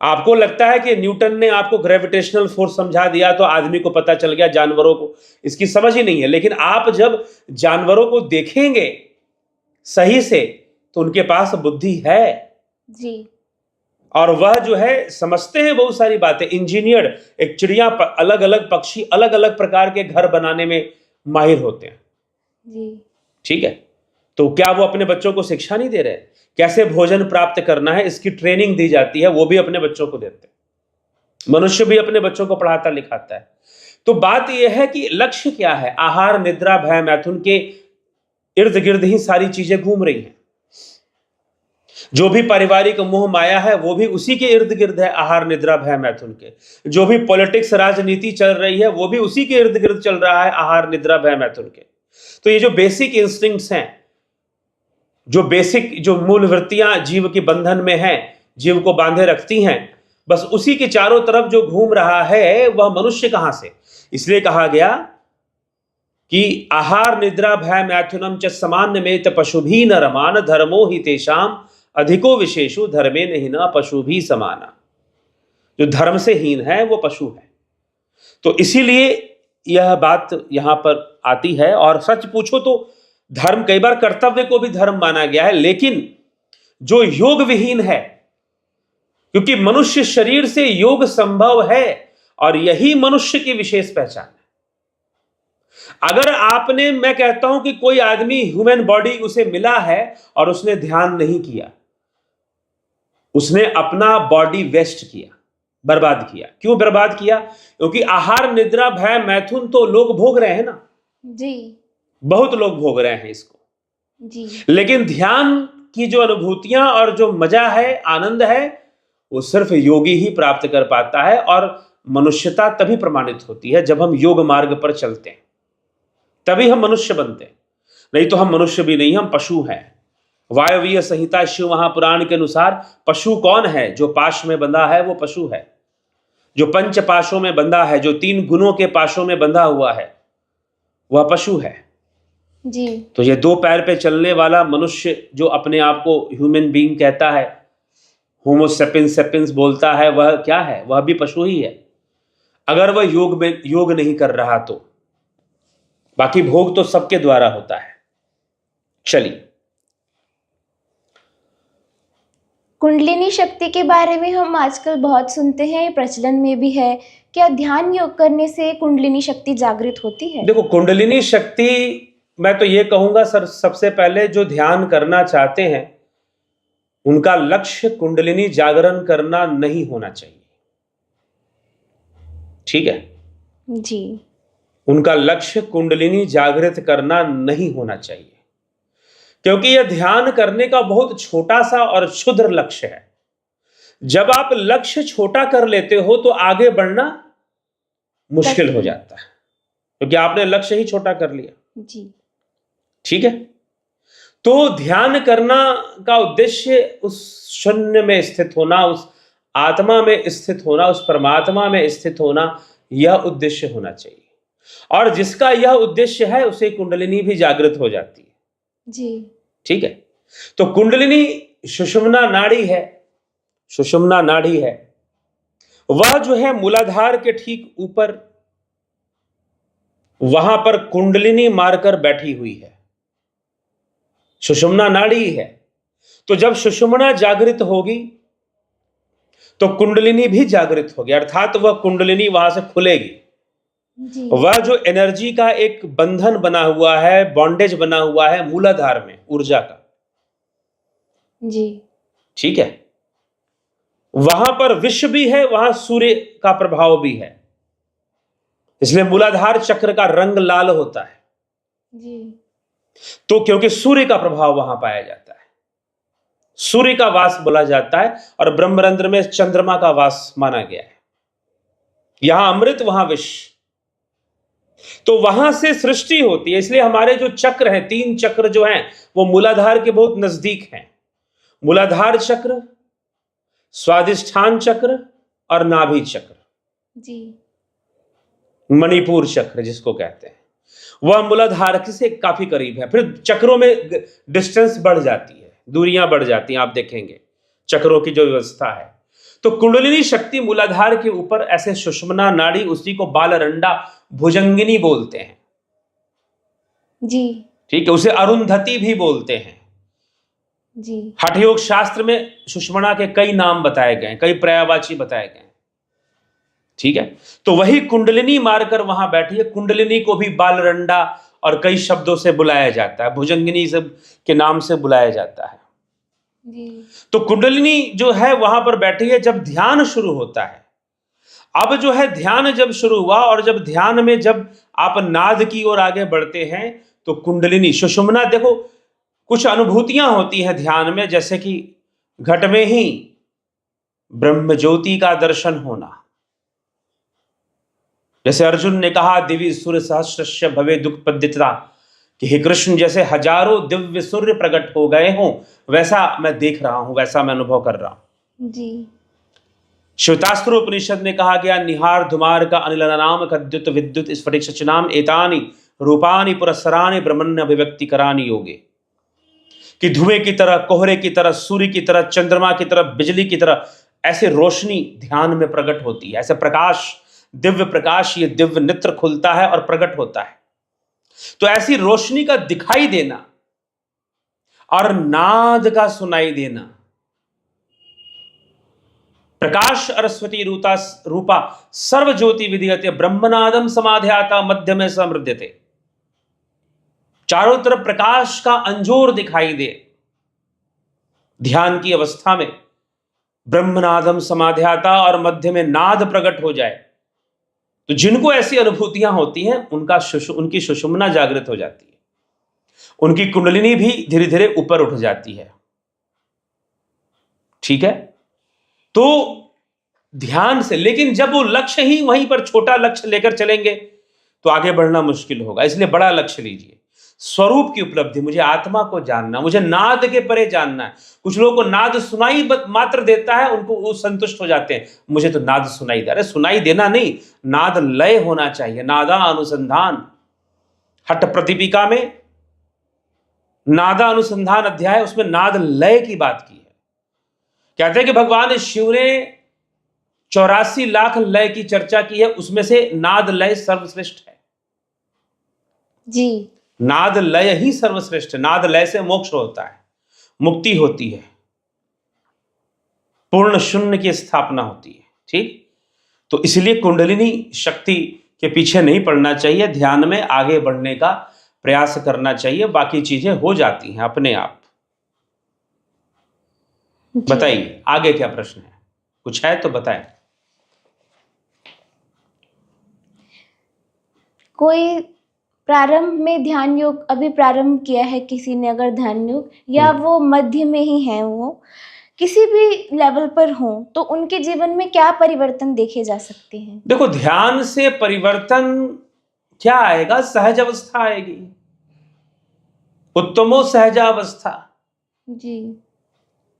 आपको लगता है कि न्यूटन ने आपको ग्रेविटेशनल फोर्स समझा दिया तो आदमी को पता चल गया, जानवरों को इसकी समझ ही नहीं है। लेकिन आप जब जानवरों को देखेंगे सही से तो उनके पास बुद्धि है जी और वह जो है समझते हैं बहुत सारी बातें। इंजीनियर, एक चिड़िया, अलग अलग पक्षी अलग अलग प्रकार के घर बनाने में माहिर होते हैं। जी ठीक है, तो क्या वो अपने बच्चों को शिक्षा नहीं दे रहे? कैसे भोजन प्राप्त करना है इसकी ट्रेनिंग दी जाती है, वो भी अपने बच्चों को देते हैं। मनुष्य भी अपने बच्चों को पढ़ाता लिखाता है। तो बात यह है कि लक्ष्य क्या है? आहार, निद्रा, भय, मैथुन के इर्द गिर्द ही सारी चीजें घूम रही हैं। जो भी पारिवारिक मोह माया है वो भी उसी के इर्द गिर्द है, आहार, निद्रा, भय, मैथुन के। जो भी पॉलिटिक्स, राजनीति चल रही है वो भी उसी के इर्द गिर्द चल रहा है, आहार, निद्रा, भय, मैथुन के। तो ये जो बेसिक इंस्टिंक्ट्स हैं, जो बेसिक जो मूल वृत्तियां जीव के बंधन में हैं, जीव को बांधे रखती हैं, बस उसी के चारों तरफ जो घूम रहा है वह मनुष्य कहां से? इसलिए कहा गया कि आहार, निद्रा, भय, मैथुनम च समान्यमेत पशुभी न रमान धर्मो हि तेषाम अधिको विशेषु धर्मे नहीं न पशुभी समाना। जो धर्म से हीन है वो पशु है। तो इसीलिए यह बात यहां पर आती है। और सच पूछो तो धर्म, कई बार कर्तव्य को भी धर्म माना गया है, लेकिन जो योग विहीन है, क्योंकि मनुष्य शरीर से योग संभव है और यही मनुष्य की विशेष पहचान है। अगर आपने, मैं कहता हूं कि कोई आदमी, ह्यूमन बॉडी उसे मिला है और उसने ध्यान नहीं किया, उसने अपना बॉडी वेस्ट किया, बर्बाद किया। क्यों बर्बाद किया? क्योंकि आहार, निद्रा, भय, मैथुन तो लोग भोग रहे हैं ना। जी बहुत लोग भोग रहे हैं इसको, जी लेकिन ध्यान की जो अनुभूतियां और जो मजा है, आनंद है, वो सिर्फ योगी ही प्राप्त कर पाता है। और मनुष्यता तभी प्रमाणित होती है जब हम योग मार्ग पर चलते हैं, तभी हम मनुष्य बनते हैं। नहीं तो हम मनुष्य भी नहीं, हम पशु हैं। वायवीय संहिता शिव महापुराण के अनुसार पशु कौन है? जो पाश में बंधा है वो पशु है। जो पंच पाशों में बंधा है, जो 3 गुणों के पाशों में बंधा हुआ है, वह पशु है। जी। तो ये 2 पैर पे चलने वाला मनुष्य जो अपने आप को ह्यूमन बीइंग कहता है, होमो सेपियंस सेपियंस बोलता है, वह क्या है? वह भी पशु ही है, अगर वह योग नहीं कर रहा तो। बाकी भोग तो सबके द्वारा होता है। चलिए, कुंडलिनी शक्ति के बारे में हम आजकल बहुत सुनते हैं, ये प्रचलन में भी है। क्या ध्यान योग करने से कुंडलिनी शक्ति जागृत होती है? देखो, कुंडलिनी शक्ति, मैं तो ये कहूंगा सर, सबसे पहले जो ध्यान करना चाहते हैं उनका लक्ष्य कुंडलिनी जागरण करना नहीं होना चाहिए। ठीक है? जी। उनका लक्ष्य कुंडलिनी जागृत करना नहीं होना चाहिए, क्योंकि यह ध्यान करने का बहुत छोटा सा और क्षुद्र लक्ष्य है। जब आप लक्ष्य छोटा कर लेते हो तो आगे बढ़ना मुश्किल हो जाता है, क्योंकि आपने लक्ष्य ही छोटा कर लिया। जी। ठीक है? तो ध्यान करना का उद्देश्य उस शून्य में स्थित होना, उस आत्मा में स्थित होना, उस परमात्मा में स्थित होना, यह उद्देश्य होना चाहिए। और जिसका यह उद्देश्य है उसे कुंडलिनी भी जागृत हो जाती है। जी। ठीक है? तो कुंडलिनी सुषुम्ना नाड़ी है, सुषुम्ना नाड़ी है, वह जो है मूलाधार के ठीक ऊपर, वहां पर कुंडलिनी मारकर बैठी हुई है। सुषुम्ना नाड़ी है। तो जब सुषुम्ना जागृत होगी तो कुंडलिनी भी जागृत होगी, अर्थात वह कुंडलिनी वहां से खुलेगी। जी। वह जो एनर्जी का एक बंधन बना हुआ है, बॉन्डेज बना हुआ है मूलाधार में ऊर्जा का। जी। ठीक है? वहां पर विश्व भी है, वहां सूर्य का प्रभाव भी है, इसलिए मूलाधार चक्र का रंग लाल होता है। जी। तो क्योंकि सूर्य का प्रभाव वहां पाया जाता है, सूर्य का वास बोला जाता है, और ब्रह्मरंध्र में चंद्रमा का वास माना गया है। यहां अमृत, वहां विष। तो वहां से सृष्टि होती है। इसलिए हमारे जो चक्र हैं, 3 चक्र जो हैं, वो मूलाधार के बहुत नजदीक हैं। मूलाधार चक्र, स्वादिष्ठान चक्र और नाभि चक्र, जी। मणिपुर चक्र जिसको कहते हैं, वह मूलाधार से काफी करीब है। फिर चक्रों में डिस्टेंस बढ़ जाती है, दूरियां बढ़ जाती हैं, आप देखेंगे चक्रों की जो व्यवस्था है। तो कुंडलिनी शक्ति मूलाधार के ऊपर ऐसे सुषुम्ना नाड़ी, उसी को बालरंडा भुजंगिनी बोलते हैं। जी। ठीक है? उसे अरुंधति भी बोलते हैं। जी। हठ योग शास्त्र में सुषुम्ना के कई नाम बताए गए, कई पर्यायवाची बताए गए। ठीक है? तो वही कुंडलिनी मारकर वहां बैठी है। कुंडलिनी को भी बालरंडा और कई शब्दों से बुलाया जाता है, भुजंगिनी सब के नाम से बुलाया जाता है। जी। तो कुंडलिनी जो है वहां पर बैठी है जब ध्यान शुरू होता है। अब जो है ध्यान जब शुरू हुआ, और जब ध्यान में जब आप नाद की ओर आगे बढ़ते हैं तो कुंडलिनी सुषुम्ना, देखो कुछ अनुभूतियां होती हैं ध्यान में, जैसे कि घट में ही ब्रह्म ज्योति का दर्शन होना। जैसे अर्जुन ने कहा दिव्य सूर्य सहस्रस्य भवे दुख पद्यता, कि हे कृष्ण जैसे हजारों दिव्य सूर्य प्रकट हो गए हों, वैसा मैं देख रहा हूं, वैसा मैं अनुभव कर रहा हूं। जी। श्वेतास्त्र उपनिषद में कहा गया निहार धुमार का अनिल नाम कद्युत विद्युत स्फटिक सचनाम एतानि रूपानि पुरस्सरानि ब्रह्मण्य अभिव्यक्ति करानि योगे, कि धुएं की तरह, कोहरे की तरह, सूर्य की तरह, चंद्रमा की तरह, बिजली की तरह ऐसे रोशनी ध्यान में प्रकट होती है। ऐसे प्रकाश, दिव्य प्रकाश, ये दिव्य नेत्र खुलता है और प्रकट होता है। तो ऐसी रोशनी का दिखाई देना और नाद का सुनाई देना, प्रकाश सरस्वती रूपा सर्व ज्योति विधीयते ब्रह्मनादम समाध्याता मध्य में समृद्धते, चारों तरफ प्रकाश का अंजोर दिखाई दे ध्यान की अवस्था में, ब्रह्मनादम समाध्याता और मध्य में नाद प्रकट हो जाए, तो जिनको ऐसी अनुभूतियां होती हैं उनकी सुषुम्ना जागृत हो जाती है, उनकी कुंडलिनी भी धीरे धीरे ऊपर उठ जाती है। ठीक है? तो ध्यान से। लेकिन जब वो लक्ष्य ही वहीं पर छोटा लक्ष्य लेकर चलेंगे तो आगे बढ़ना मुश्किल होगा। इसलिए बड़ा लक्ष्य लीजिए, स्वरूप की उपलब्धि, मुझे आत्मा को जानना, मुझे नाद के परे जानना है। कुछ लोगों को नाद सुनाई मात्र देता है, उनको वो संतुष्ट हो जाते हैं, मुझे तो नाद सुनाई दे रहा है। सुनाई देना नहीं, नाद लय होना चाहिए। नादा अनुसंधान, हठ प्रतिपिका में नादा अनुसंधान अध्याय, उसमें नाद लय की बात की है। कहते हैं कि भगवान शिव ने 84 लाख लय की चर्चा की है, उसमें से नाद लय सर्वश्रेष्ठ है जी। नाद लय ही सर्वश्रेष्ठ है। नाद लय से मोक्ष होता है, मुक्ति होती है, पूर्ण शून्य की स्थापना होती है। ठीक, तो इसलिए कुंडलिनी शक्ति के पीछे नहीं पड़ना चाहिए, ध्यान में आगे बढ़ने का प्रयास करना चाहिए, बाकी चीजें हो जाती हैं अपने आप। बताइए आगे क्या प्रश्न है, कुछ है तो बताएं। कोई प्रारंभ में ध्यान योग अभी प्रारंभ किया है किसी ने अगर ध्यान योग, या वो मध्य में ही है, वो किसी भी लेवल पर हो, तो उनके जीवन में क्या परिवर्तन देखे जा सकते हैं? देखो, ध्यान से परिवर्तन क्या आएगा? सहज अवस्था आएगी, उत्तमो सहजावस्था। जी।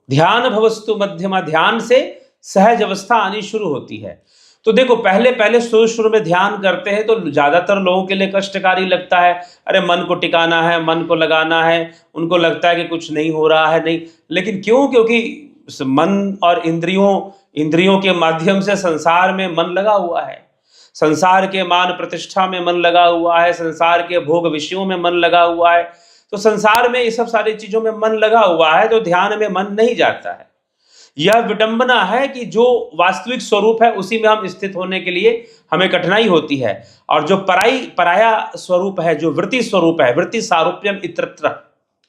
ध्यान भवस्तु मध्यमा, ध्यान से सहज अवस्था आनी शुरू होती है। तो देखो, पहले शुरू में ध्यान करते हैं तो ज्यादातर लोगों के लिए कष्टकारी लगता है। अरे मन को टिकाना है, मन को लगाना है, उनको लगता है कि कुछ नहीं हो रहा है, नहीं। लेकिन क्यों? क्योंकि मन और इंद्रियों के माध्यम से संसार में मन लगा हुआ है, संसार के मान प्रतिष्ठा में मन लगा हुआ है, संसार के भोग विषयों में मन लगा हुआ है। तो संसार में ये सब सारी चीजों में मन लगा हुआ है, तो ध्यान में मन नहीं जाता है। यह विडंबना है कि जो वास्तविक स्वरूप है उसी में हम स्थित होने के लिए हमें कठिनाई होती है। और जो पराया स्वरूप है, जो वृत्ति स्वरूप है, वृत्ति सारूप्यम इत्रत्र,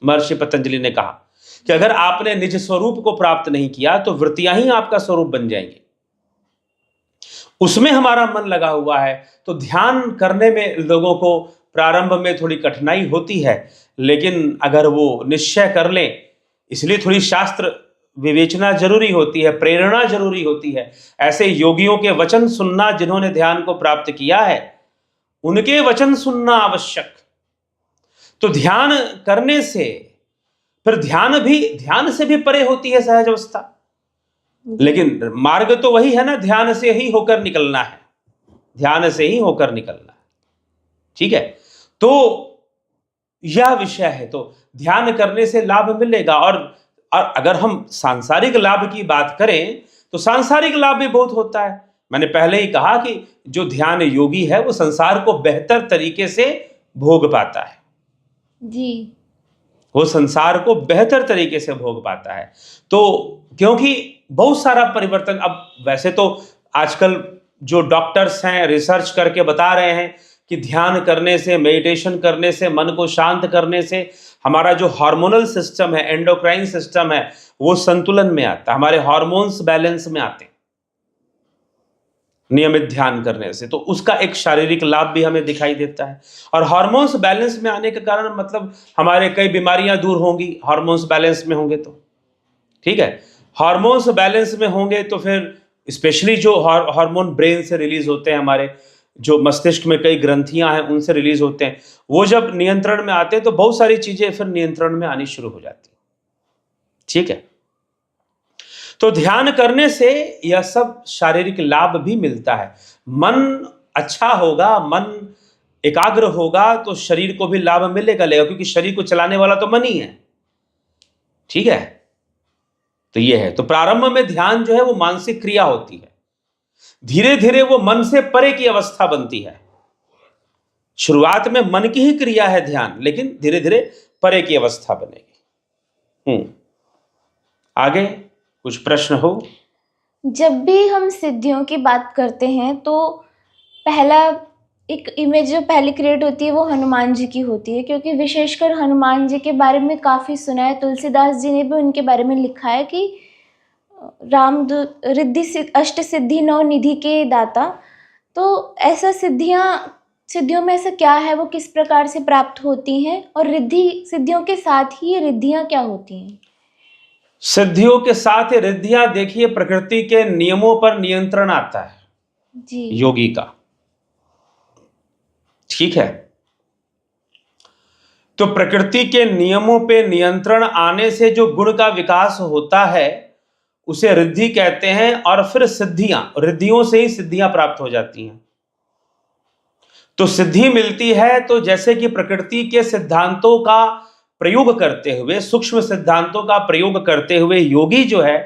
महर्षि पतंजलि ने कहा कि अगर आपने निज स्वरूप को प्राप्त नहीं किया तो वृत्तियां ही आपका स्वरूप बन जाएंगी, उसमें हमारा मन लगा हुआ है। तो ध्यान करने में लोगों को प्रारंभ में थोड़ी कठिनाई होती है, लेकिन अगर वो निश्चय कर लें, इसलिए थोड़ी शास्त्र विवेचना जरूरी होती है, प्रेरणा जरूरी होती है। ऐसे योगियों के वचन सुनना, जिन्होंने ध्यान को प्राप्त किया है, उनके वचन सुनना आवश्यक। तो ध्यान करने से फिर ध्यान से भी परे होती है सहज अवस्था। लेकिन मार्ग तो वही है ना, ध्यान से ही होकर निकलना है, ध्यान से ही होकर निकलना है। ठीक है, तो यह विषय है। तो ध्यान करने से लाभ मिलेगा। और अगर हम सांसारिक लाभ की बात करें तो सांसारिक लाभ भी बहुत होता है। मैंने पहले ही कहा कि जो ध्यान योगी है वो संसार को बेहतर तरीके से भोग पाता है जी। वो संसार को बेहतर तरीके से भोग पाता है। तो क्योंकि बहुत सारा परिवर्तन, अब वैसे तो आजकल जो डॉक्टर्स हैं रिसर्च करके बता रहे हैं कि ध्यान करने से, मेडिटेशन करने से, मन को शांत करने से हमारा जो हार्मोनल सिस्टम है, एंडोक्राइन सिस्टम है, वो संतुलन में आता है, हमारे हार्मोन्स बैलेंस में आते हैं नियमित ध्यान करने से। तो उसका एक शारीरिक लाभ भी हमें दिखाई देता है। और हार्मोन्स बैलेंस में आने के कारण मतलब हमारे कई बीमारियां दूर होंगी, हार्मोन्स बैलेंस में होंगे तो। ठीक है, हार्मोन्स बैलेंस में होंगे तो फिर स्पेशली जो हार्मोन ब्रेन से रिलीज होते हैं, हमारे जो मस्तिष्क में कई ग्रंथियां हैं उनसे रिलीज होते हैं, वो जब नियंत्रण में आते हैं तो बहुत सारी चीजें फिर नियंत्रण में आनी शुरू हो जाती हैं। ठीक है, तो ध्यान करने से यह सब शारीरिक लाभ भी मिलता है। मन अच्छा होगा, मन एकाग्र होगा तो शरीर को भी लाभ मिलेगा, क्योंकि शरीर को चलाने वाला तो मन ही है। ठीक है, तो यह है। तो प्रारंभ में ध्यान जो है वो मानसिक क्रिया होती है, धीरे धीरे वो मन से परे की अवस्था बनती है। शुरुआत में मन की ही क्रिया है ध्यान, लेकिन धीरे धीरे परे की अवस्था बनेगी। आगे कुछ प्रश्न हो? जब भी हम सिद्धियों की बात करते हैं तो पहला एक इमेज जो पहले क्रिएट होती है वो हनुमान जी की होती है, क्योंकि विशेषकर हनुमान जी के बारे में काफ़ी सुना है। तुलसीदास जी ने भी उनके बारे में लिखा है कि रिद्धि अष्ट सिद्धि नौ निधि के दाता। तो ऐसा सिद्धियों में ऐसा क्या है, वो किस प्रकार से प्राप्त होती हैं, और रिद्धि सिद्धियों के साथ ही ये रिद्धियाँ क्या होती हैं? सिद्धियों के साथ रिद्धियां, देखिए प्रकृति के नियमों पर नियंत्रण आता है जी। योगी का। ठीक है, तो प्रकृति के नियमों पे नियंत्रण आने से जो गुण का विकास होता है उसे रिद्धि कहते हैं। और फिर सिद्धियां, रिद्धियों से ही सिद्धियां प्राप्त हो जाती हैं। तो सिद्धि मिलती है तो जैसे कि प्रकृति के सिद्धांतों का प्रयोग करते हुए, सूक्ष्म सिद्धांतों का प्रयोग करते हुए योगी जो है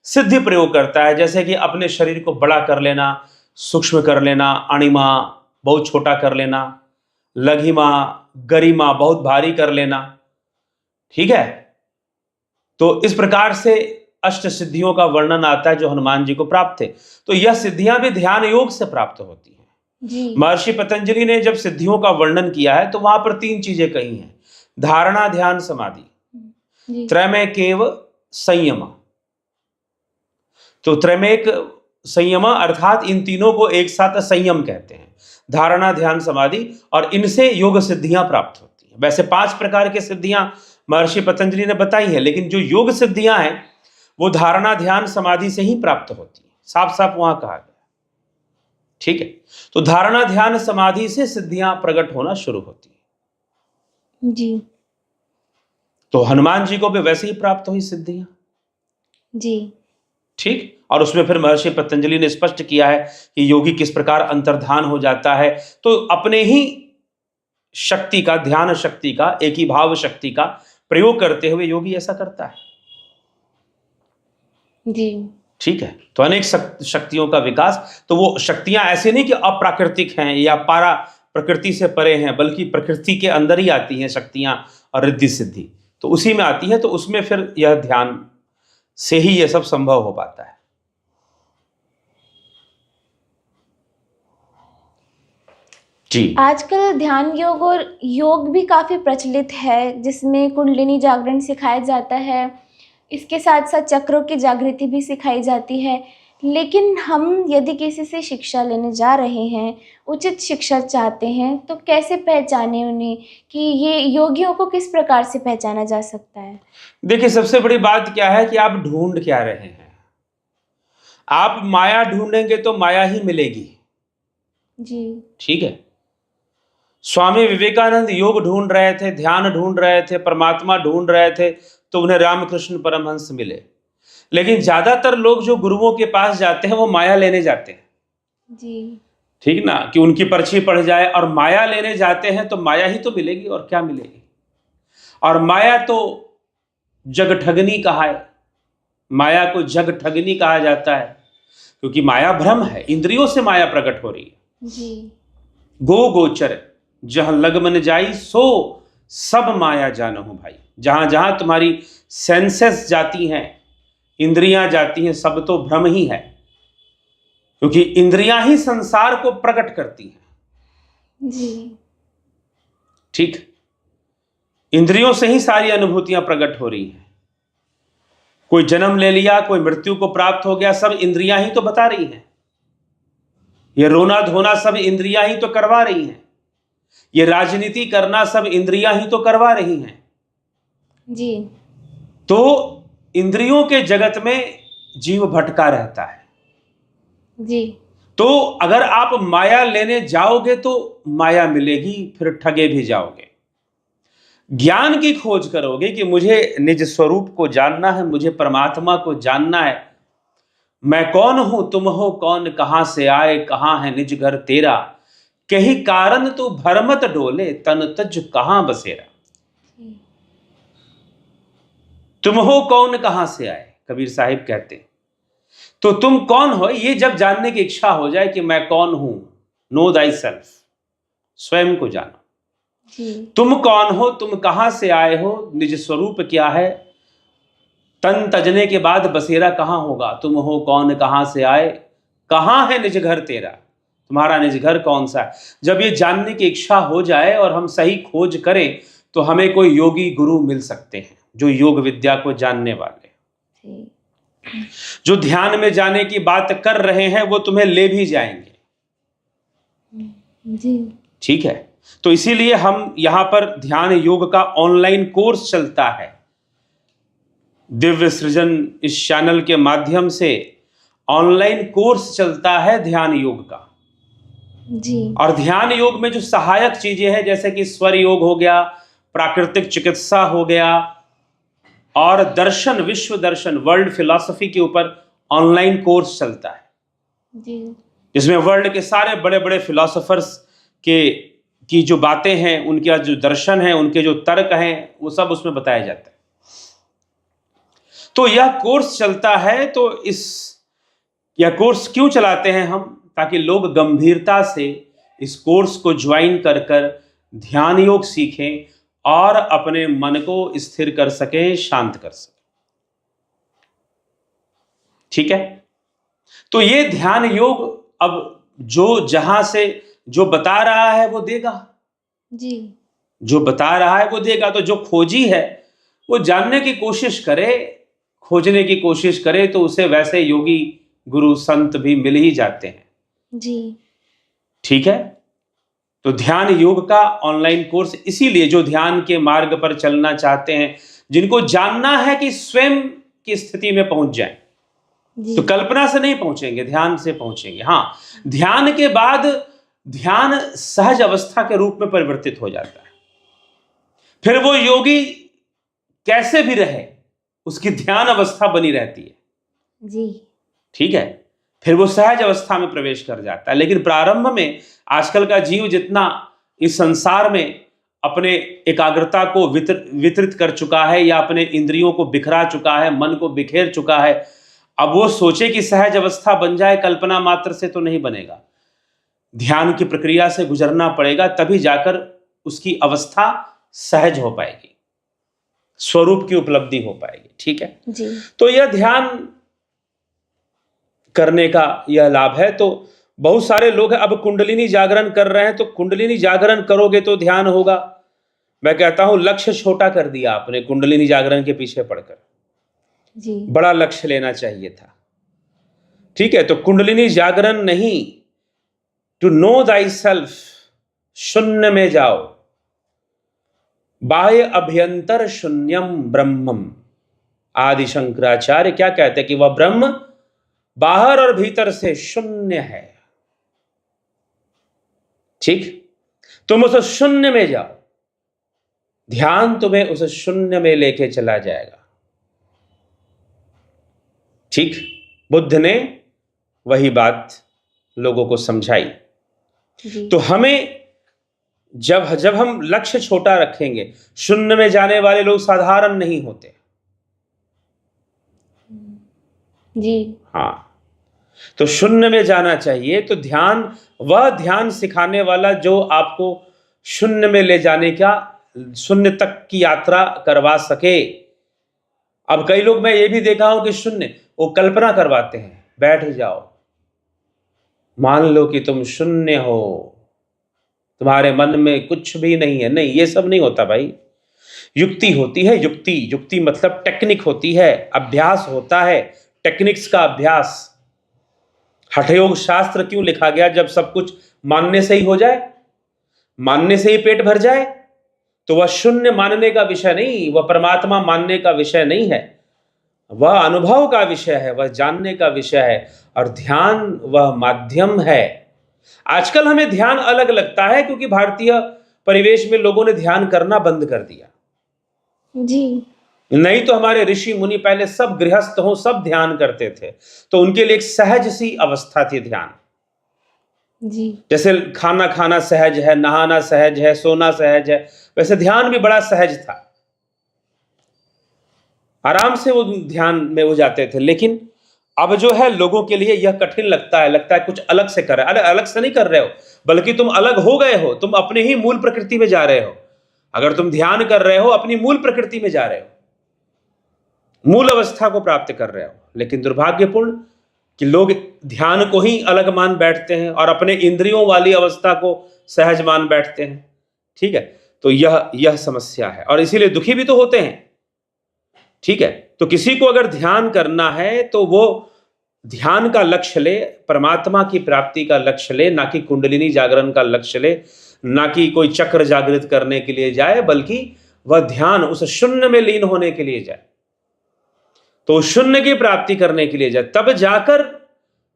सिद्धि प्रयोग करता है। जैसे कि अपने शरीर को बड़ा कर लेना, सूक्ष्म कर लेना, अणिमा बहुत छोटा कर लेना, लघिमा गरिमा बहुत भारी कर लेना। ठीक है, तो इस प्रकार से अष्ट सिद्धियों का वर्णन आता है जो हनुमान जी को प्राप्त थे। तो यह सिद्धियां भी ध्यान योग से प्राप्त होती हैं। जी। महर्षि पतंजलि ने जब सिद्धियों का वर्णन किया है तो वहां पर 3 चीजें कही हैं: धारणा, ध्यान, समाधि, जी। त्रैमेकेव संयम। तो त्रैमेक संयम अर्थात इन तीनों को एक साथ संयम कहते हैं, धारणा, ध्यान, समाधि, और इनसे योग सिद्धियां प्राप्त होती हैं। वैसे 5 प्रकार की सिद्धियां महर्षि पतंजलि ने बताई हैं, लेकिन जो योग सिद्धियां हैं वो धारणा, ध्यान, समाधि से ही प्राप्त होती है, साफ साफ वहां कहा गया। ठीक है, तो धारणा, ध्यान, समाधि से सिद्धियां प्रकट होना शुरू होती है। जी। तो हनुमान जी को भी वैसे ही प्राप्त हुई सिद्धियां। जी। ठीक, और उसमें फिर महर्षि पतंजलि ने स्पष्ट किया है कि योगी किस प्रकार अंतर्धान हो जाता है। तो अपने ही शक्ति का, ध्यान शक्ति का, एकीभाव शक्ति का प्रयोग करते हुए योगी ऐसा करता है। जी। ठीक है, तो अनेक शक्तियों का विकास। तो वो शक्तियां ऐसे नहीं कि अप्राकृतिक हैं या पारा प्रकृति से परे हैं, बल्कि प्रकृति के अंदर ही आती हैं शक्तियां, और रिद्धि सिद्धि तो उसी में आती है। तो उसमें फिर यह ध्यान से ही यह सब संभव हो पाता है। जी। आजकल ध्यान योग और योग भी काफ़ी प्रचलित है, जिसमें कुंडलिनी जागरण सिखाया जाता है। इसके साथ साथ चक्रों की जागृति भी सिखाई जाती है। लेकिन हम यदि किसी से शिक्षा लेने जा रहे हैं, उचित शिक्षा चाहते हैं, तो कैसे पहचाने उन्हें कि ये योगियों को किस प्रकार से पहचाना जा सकता है? देखिए, सबसे बड़ी बात क्या है कि आप ढूंढ क्या रहे हैं। आप माया ढूंढेंगे तो माया ही मिलेगी। जी। ठीक है, स्वामी विवेकानंद योग ढूंढ रहे थे, ध्यान ढूंढ रहे थे, परमात्मा ढूंढ रहे थे, तो उन्हें रामकृष्ण परमहंस मिले। लेकिन ज्यादातर लोग जो गुरुओं के पास जाते हैं वो माया लेने जाते हैं। जी। ठीक ना, कि उनकी पर्ची पढ़ जाए, और माया लेने जाते हैं तो माया ही तो मिलेगी, और क्या मिलेगी। और माया तो जग ठगनी कहा है, माया को जग ठगनी कहा जाता है, क्योंकि माया भ्रम है, इंद्रियों से माया प्रकट हो रही है। जी। गो गोचर जहां लग मन जाई, सो सब माया जानहु भाई। जहां जहां तुम्हारी सेंसेस जाती हैं, इंद्रियां जाती हैं, सब तो भ्रम ही है, क्योंकि इंद्रियां ही संसार को प्रकट करती हैं। जी। ठीक, इंद्रियों से ही सारी अनुभूतियां प्रकट हो रही हैं। कोई जन्म ले लिया, कोई मृत्यु को प्राप्त हो गया, सब इंद्रियां ही तो बता रही हैं। ये रोना धोना सब इंद्रियां ही तो करवा रही हैं। ये राजनीति करना सब इंद्रियां ही तो करवा रही हैं। जी। तो इंद्रियों के जगत में जीव भटका रहता है। जी। तो अगर आप माया लेने जाओगे तो माया मिलेगी, फिर ठगे भी जाओगे। ज्ञान की खोज करोगे कि मुझे निज स्वरूप को जानना है, मुझे परमात्मा को जानना है। मैं कौन हूं, तुम हो कौन, कहां से आए, कहां है निज घर तेरा, कहीं कारण तू भरमत डोले, तन तज कहां बसेरा। तुम हो कौन, कहां से आए, कबीर साहिब कहते हैं। तो तुम कौन हो, ये जब जानने की इच्छा हो जाए कि मैं कौन हूं, नो दाई सेल्फ, स्वयं को जानो। तुम कौन हो, तुम कहां से आए हो, निज स्वरूप क्या है, तन तजने के बाद बसेरा कहां होगा। तुम हो कौन, कहां से आए, कहां है निज घर तेरा, तुम्हारा निज घर कौन सा है। जब ये जानने की इच्छा हो जाए और हम सही खोज करें तो हमें कोई योगी गुरु मिल सकते हैं जो योग विद्या को जानने वाले, जो ध्यान में जाने की बात कर रहे हैं, वो तुम्हें ले भी जाएंगे। जी। ठीक है, तो इसीलिए हम यहां पर ध्यान योग का ऑनलाइन कोर्स चलता है। दिव्य सृजन इस चैनल के माध्यम से ऑनलाइन कोर्स चलता है ध्यान योग का। जी। और ध्यान योग में जो सहायक चीजें हैं, जैसे कि स्वर योग हो गया, प्राकृतिक चिकित्सा हो गया, और दर्शन, विश्व दर्शन, वर्ल्ड फिलॉसफी के ऊपर ऑनलाइन कोर्स चलता है जी। जिसमें वर्ल्ड के सारे बड़े बड़े फिलोसोफर्स की जो बातें हैं, उनका जो दर्शन है, उनके जो तर्क हैं, वो सब उसमें बताया जाता है। तो यह कोर्स चलता है। तो यह कोर्स क्यों चलाते हैं हम? ताकि लोग गंभीरता से इस कोर्स को ज्वाइन कर कर ध्यान योग सीखें और अपने मन को स्थिर कर सकें, शांत कर सकें। ठीक है? तो ये ध्यान योग अब जो जहां से जो बता रहा है वो देगा जी। जो बता रहा है वो देगा। तो जो खोजी है वो जानने की कोशिश करे, खोजने की कोशिश करे, तो उसे वैसे योगी गुरु संत भी मिल ही जाते हैं। जी। ठीक है? तो ध्यान योग का ऑनलाइन कोर्स इसीलिए, जो ध्यान के मार्ग पर चलना चाहते हैं, जिनको जानना है कि स्वयं की स्थिति में पहुंच जाएं, तो कल्पना से नहीं पहुंचेंगे, ध्यान से पहुंचेंगे। हाँ, ध्यान के बाद ध्यान सहज अवस्था के रूप में परिवर्तित हो जाता है। फिर वो योगी कैसे भी रहे, उसकी ध्यान अवस्था बनी रहती है। जी। ठीक है? फिर वो सहज अवस्था में प्रवेश कर जाता है। लेकिन प्रारंभ में आजकल का जीव जितना इस संसार में अपने एकाग्रता को वितरित कर चुका है, या अपने इंद्रियों को बिखरा चुका है, मन को बिखेर चुका है, अब वो सोचे कि सहज अवस्था बन जाए, कल्पना मात्र से तो नहीं बनेगा। ध्यान की प्रक्रिया से गुजरना पड़ेगा, तभी जाकर उसकी अवस्था सहज हो पाएगी, स्वरूप की उपलब्धि हो पाएगी। ठीक है जी। तो यह ध्यान करने का यह लाभ है। तो बहुत सारे लोग हैं, अब कुंडलिनी जागरण कर रहे हैं, तो कुंडलिनी जागरण करोगे तो ध्यान होगा। मैं कहता हूं लक्ष्य छोटा कर दिया आपने कुंडलिनी जागरण के पीछे पड़कर। जी। बड़ा लक्ष्य लेना चाहिए था। ठीक है? तो कुंडलिनी जागरण नहीं, टू नो दाई सेल्फ, शून्य में जाओ। बाह्य अभ्यंतर शून्यम ब्रह्मम। आदि शंकराचार्य क्या कहते हैं कि वह ब्रह्म बाहर और भीतर से शून्य है। ठीक? तुम उस शून्य में जाओ, ध्यान तुम्हें उस शून्य में लेके चला जाएगा। ठीक? बुद्ध ने वही बात लोगों को समझाई। तो हमें जब हम लक्ष्य छोटा रखेंगे, शून्य में जाने वाले लोग साधारण नहीं होते। जी। हाँ, तो शून्य में जाना चाहिए। तो ध्यान, वह ध्यान सिखाने वाला जो आपको शून्य में ले जाने का, शून्य तक की यात्रा करवा सके। अब कई लोग, मैं ये भी देखा हूं कि शून्य, वो कल्पना करवाते हैं, बैठ जाओ, मान लो कि तुम शून्य हो, तुम्हारे मन में कुछ भी नहीं है। नहीं, ये सब नहीं होता भाई। युक्ति होती है, युक्ति मतलब टेक्निक होती है, अभ्यास होता है, टेक्निक्स का अभ्यास। हठयोग शास्त्र क्यों लिखा गया? जब सब कुछ मानने से ही हो जाए, मानने से ही पेट भर जाए, तो वह शून्य मानने का विषय नहीं, वह परमात्मा मानने का विषय नहीं है, वह अनुभव का विषय है, वह जानने का विषय है। और ध्यान वह माध्यम है। आजकल हमें ध्यान अलग लगता है क्योंकि भारतीय परिवेश में लोगों ने ध्यान करना बंद कर दिया। जी। नहीं तो हमारे ऋषि मुनि पहले सब गृहस्थ हो, सब ध्यान करते थे, तो उनके लिए एक सहज सी अवस्था थी ध्यान। जी। जैसे खाना खाना सहज है, नहाना सहज है, सोना सहज है, वैसे ध्यान भी बड़ा सहज था, आराम से वो ध्यान में हो जाते थे। लेकिन अब जो है लोगों के लिए यह कठिन लगता है कुछ अलग से कर रहे हो। अलग से नहीं कर रहे हो, बल्कि तुम अलग हो गए हो, तुम अपने ही मूल प्रकृति में जा रहे हो। अगर तुम ध्यान कर रहे हो, अपनी मूल प्रकृति में जा रहे हो, मूल अवस्था को प्राप्त कर रहे हो। लेकिन दुर्भाग्यपूर्ण कि लोग ध्यान को ही अलग मान बैठते हैं और अपने इंद्रियों वाली अवस्था को सहज मान बैठते हैं। ठीक है? तो यह समस्या है, और इसीलिए दुखी भी तो होते हैं। ठीक है? तो किसी को अगर ध्यान करना है तो वो ध्यान का लक्ष्य ले, परमात्मा की प्राप्ति का लक्ष्य ले, ना कि कुंडलिनी जागरण का लक्ष्य ले, ना कि कोई चक्र जागृत करने के लिए जाए, बल्कि वह ध्यान उस शून्य में लीन होने के लिए जाए। तो शून्य की प्राप्ति करने के लिए जाए, तब जाकर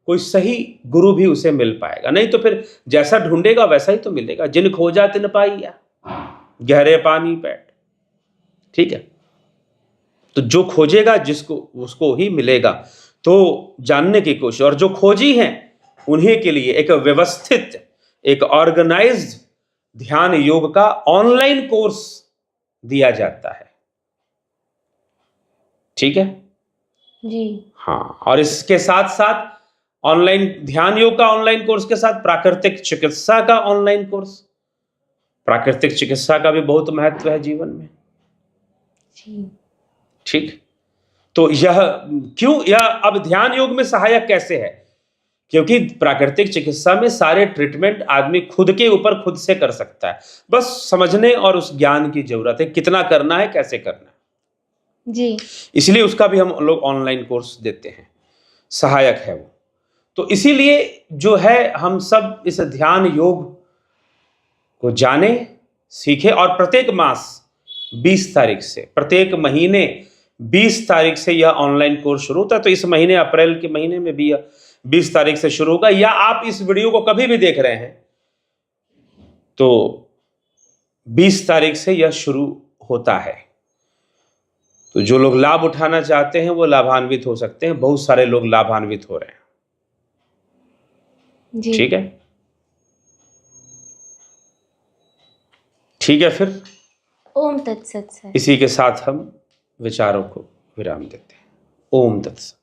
कोई सही गुरु भी उसे मिल पाएगा। नहीं तो फिर जैसा ढूंढेगा वैसा ही तो मिलेगा। जिन खोजा तिन पाइया, गहरे पानी पैठ। ठीक है, तो जो खोजेगा जिसको उसको ही मिलेगा। तो जानने की कोशिश, और जो खोजी हैं उन्हीं के लिए एक व्यवस्थित, एक ऑर्गेनाइज्ड ध्यान योग का ऑनलाइन कोर्स दिया जाता है। ठीक है जी। हाँ, और इसके साथ साथ ऑनलाइन ध्यान योग का ऑनलाइन कोर्स के साथ प्राकृतिक चिकित्सा का ऑनलाइन कोर्स। प्राकृतिक चिकित्सा का भी बहुत महत्व है जीवन में। जी। ठीक, तो यह क्यों, यह अब ध्यान योग में सहायक कैसे है? क्योंकि प्राकृतिक चिकित्सा में सारे ट्रीटमेंट आदमी खुद के ऊपर खुद से कर सकता है, बस समझने और उस ज्ञान की जरूरत है, कितना करना है, कैसे करना है। जी। इसलिए उसका भी हम लोग ऑनलाइन कोर्स देते हैं, सहायक है वो। तो इसीलिए जो है हम सब इस ध्यान योग को जाने, सीखे, और प्रत्येक मास 20 तारीख से, प्रत्येक महीने 20 तारीख से यह ऑनलाइन कोर्स शुरू होता है। तो इस महीने अप्रैल के महीने में भी 20 तारीख से शुरू होगा, या आप इस वीडियो को कभी भी देख रहे हैं तो 20 तारीख से यह शुरू होता है। तो जो लोग लाभ उठाना चाहते हैं वो लाभान्वित हो सकते हैं। बहुत सारे लोग लाभान्वित हो रहे हैं। जी। ठीक है, ठीक है, फिर ओम तत्सत सर। इसी के साथ हम विचारों को विराम देते हैं। ओम तत्सत।